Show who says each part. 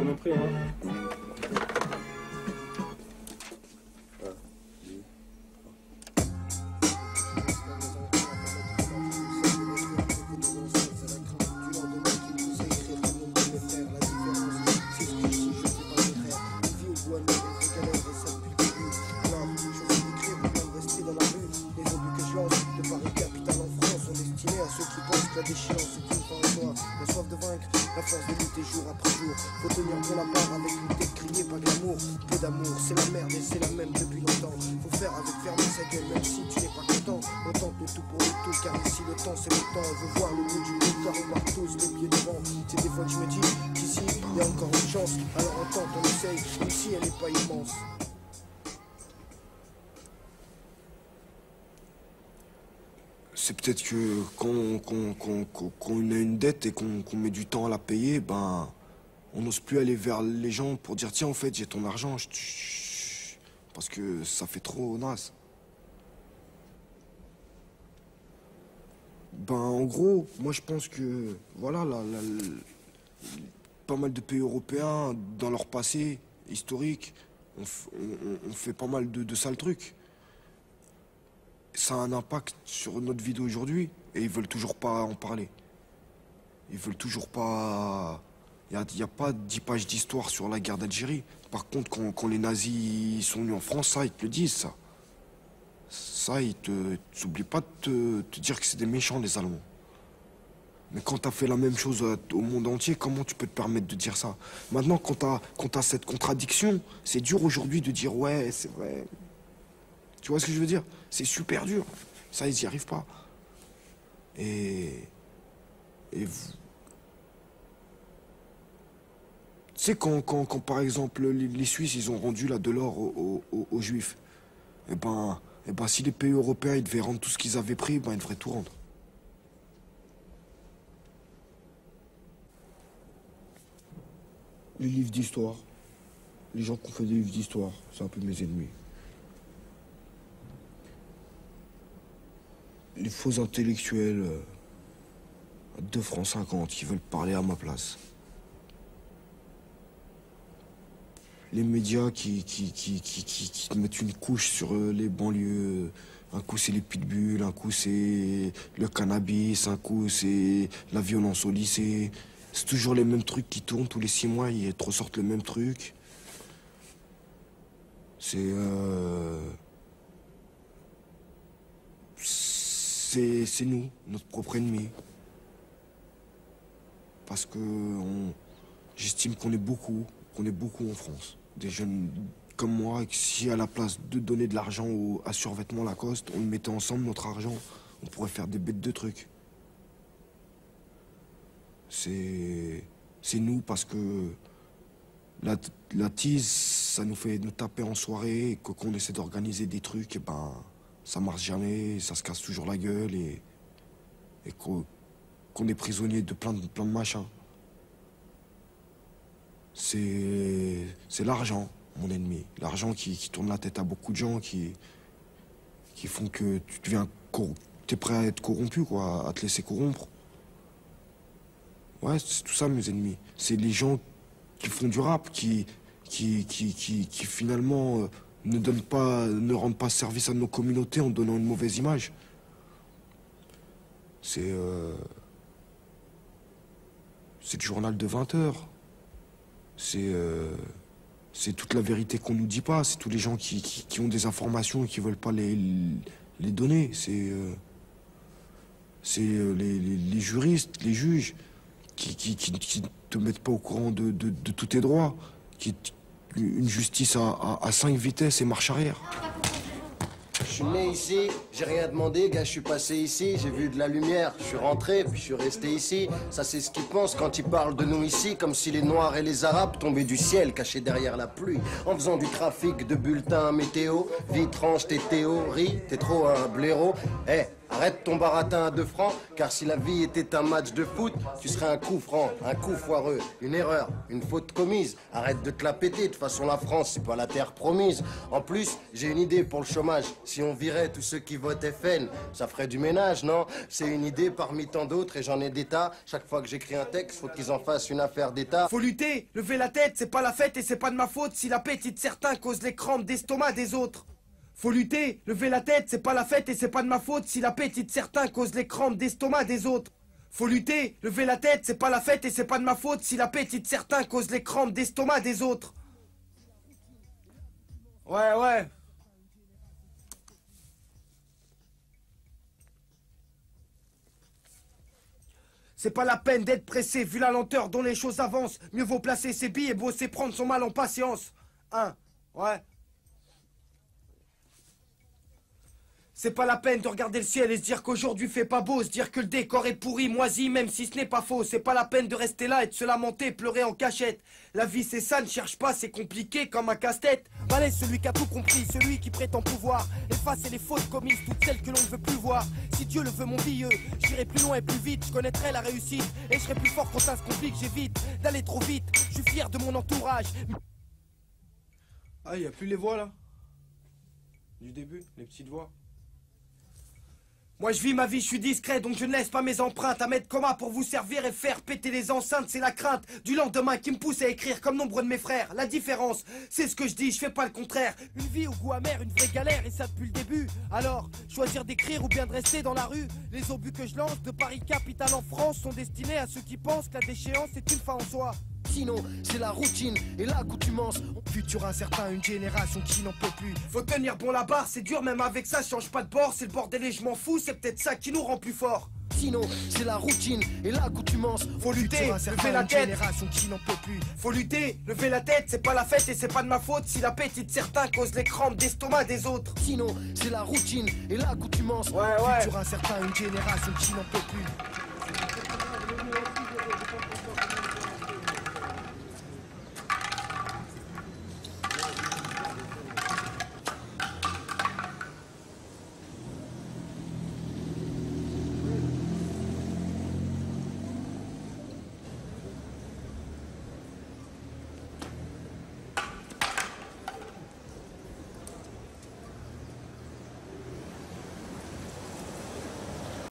Speaker 1: compris, hein.
Speaker 2: La déchéance est une fin en soi, la soif de vaincre, la force de lutter jour après jour. Faut tenir pour la part avec une tête criée, pas glamour. Peu d'amour, c'est la merde et c'est la même depuis longtemps. Faut faire avec fermer sa gueule même si tu n'es pas content. On tente le tout pour le tout car ici le temps c'est le temps. On veut voir le bout du bout car on part tous les pieds devant. C'est des fois que je me dis qu'ici il y a encore une chance. Alors on tente, on essaye, même si elle n'est pas immense.
Speaker 3: C'est peut-être que quand on a une dette et qu'on met du temps à la payer, ben, on n'ose plus aller vers les gens pour dire tiens, en fait, j'ai ton argent, parce que ça fait trop naze. Ben, en gros, moi je pense que, voilà, pas mal de pays européens, dans leur passé historique, on fait pas mal de sales trucs. Ça a un impact sur notre vie d'aujourd'hui et ils veulent toujours pas en parler. Ils veulent toujours pas... Il n'y a pas 10 pages d'histoire sur la guerre d'Algérie. Par contre, quand les nazis sont venus en France, ça, ils te le disent, ça. Ça, ils t'oublient pas de te dire que c'est des méchants, les Allemands. Mais quand t'as fait la même chose au monde entier, comment tu peux te permettre de dire ça? Maintenant, quand t'as cette contradiction, c'est dur aujourd'hui de dire « ouais, c'est vrai ». Tu vois ce que je veux dire? C'est super dur. Ça, ils n'y arrivent pas. Et vous... Tu sais, quand par exemple, les Suisses, ils ont rendu là, de l'or aux Juifs, et ben, si les pays européens, ils devaient rendre tout ce qu'ils avaient pris, ben, ils devraient tout rendre. Les livres d'histoire. Les gens qui ont fait des livres d'histoire, c'est un peu mes ennemis. Les faux intellectuels à 2 francs 50 qui veulent parler à ma place. Les médias qui te mettent une couche sur les banlieues. Un coup c'est les pitbulls, un coup c'est le cannabis, un coup c'est la violence au lycée. C'est toujours les mêmes trucs qui tournent tous les 6 mois, ils te ressortent le même truc. C'est nous, notre propre ennemi. Parce que j'estime qu'on est beaucoup en France. Des jeunes comme moi, si à la place de donner de l'argent à survêtement Lacoste, on mettait ensemble notre argent, on pourrait faire des bêtes de trucs. C'est nous parce que la tease, ça nous fait nous taper en soirée, et qu'on essaie d'organiser des trucs, et ben... ça marche jamais, ça se casse toujours la gueule et qu'on est prisonnier de plein de machins. C'est l'argent, mon ennemi. L'argent qui tourne la tête à beaucoup de gens, qui font que tu deviens... T'es prêt à être corrompu, quoi, à te laisser corrompre. Ouais, c'est tout ça, mes ennemis. C'est les gens qui font du rap, qui finalement... ne rendent pas service à nos communautés en donnant une mauvaise image. C'est le journal de 20 heures. C'est toute la vérité qu'on nous dit pas. C'est tous les gens qui ont des informations et qui veulent pas les donner. C'est les juristes, les juges qui te mettent pas au courant de tous tes droits, une justice à 5 vitesses et marche arrière.
Speaker 2: Je suis né ici, j'ai rien demandé, gars, je suis passé ici, j'ai vu de la lumière, je suis rentré, puis je suis resté ici. Ça, c'est ce qu'ils pensent quand ils parlent de nous ici, comme si les Noirs et les Arabes tombaient du ciel, cachés derrière la pluie. En faisant du trafic de bulletins météo, vite range tes théories, t'es trop un blaireau.
Speaker 1: Arrête ton baratin à 2 francs, car si la vie était un match de foot, tu serais un coup franc, un coup foireux, une erreur, une faute commise. Arrête de te la péter, de toute façon la France, c'est pas la terre promise. En plus, j'ai une idée pour le chômage. Si on virait tous ceux qui votent FN, ça ferait du ménage, non? C'est une idée parmi tant d'autres et j'en ai des tas. Chaque fois que j'écris un texte, faut qu'ils en fassent une affaire d'État.
Speaker 2: Faut lutter, lever la tête, c'est pas la fête et c'est pas de ma faute si l'appétit de certains cause les crampes d'estomac des autres. Faut lutter, lever la tête, c'est pas la fête et c'est pas de ma faute si l'appétit de certains cause les crampes d'estomac des autres. Faut lutter, lever la tête, c'est pas la fête et c'est pas de ma faute si l'appétit de certains cause les crampes d'estomac des autres. Ouais. C'est pas la peine d'être pressé, vu la lenteur dont les choses avancent. Mieux vaut placer ses billes et bosser prendre son mal en patience. Ouais. C'est pas la peine de regarder le ciel et se dire qu'aujourd'hui fait pas beau, se dire que le décor est pourri, moisi, même si ce n'est pas faux. C'est pas la peine de rester là et de se lamenter, pleurer en cachette. La vie c'est ça, ne cherche pas, c'est compliqué comme un casse-tête. Balèze celui qui a tout compris, celui qui prétend pouvoir effacer les fautes commises, toutes celles que l'on ne veut plus voir. Si Dieu le veut mon vieux, j'irai plus loin et plus vite, je connaîtrai la réussite et je serai plus fort quand ça se complique, j'évite d'aller trop vite, je suis fier de mon entourage. Ah, y a plus les voix là? Du début, les petites voix. Moi je vis ma vie, je suis discret, donc je ne laisse pas mes empreintes à mettre coma pour vous servir et faire péter les enceintes. C'est la crainte du lendemain qui me pousse à écrire comme nombre de mes frères. La différence, c'est ce que je dis, je fais pas le contraire. Une vie au goût amer, une vraie galère, et ça depuis le début. Alors, choisir d'écrire ou bien de rester dans la rue. Les obus que je lance de Paris capitale en France sont destinés à ceux qui pensent que la déchéance est une fin en soi.
Speaker 4: Sinon, c'est la routine et l'accoutumance. Futur incertain, une génération qui n'en peut plus.
Speaker 2: Faut tenir bon la barre, c'est dur, même avec ça, change pas de bord. C'est le bordel et je m'en fous, c'est peut-être ça qui nous rend plus forts.
Speaker 4: Sinon, c'est la routine et l'accoutumance.
Speaker 2: Faut lutter, lever la tête.
Speaker 4: Génération qui n'en peut plus.
Speaker 2: Faut lutter, lever la tête, c'est pas la fête et c'est pas de ma faute si l'appétit de certains cause les crampes d'estomac des autres.
Speaker 4: Sinon, c'est la routine et l'accoutumance.
Speaker 2: Ouais.
Speaker 4: Futur incertain, une génération qui n'en peut plus.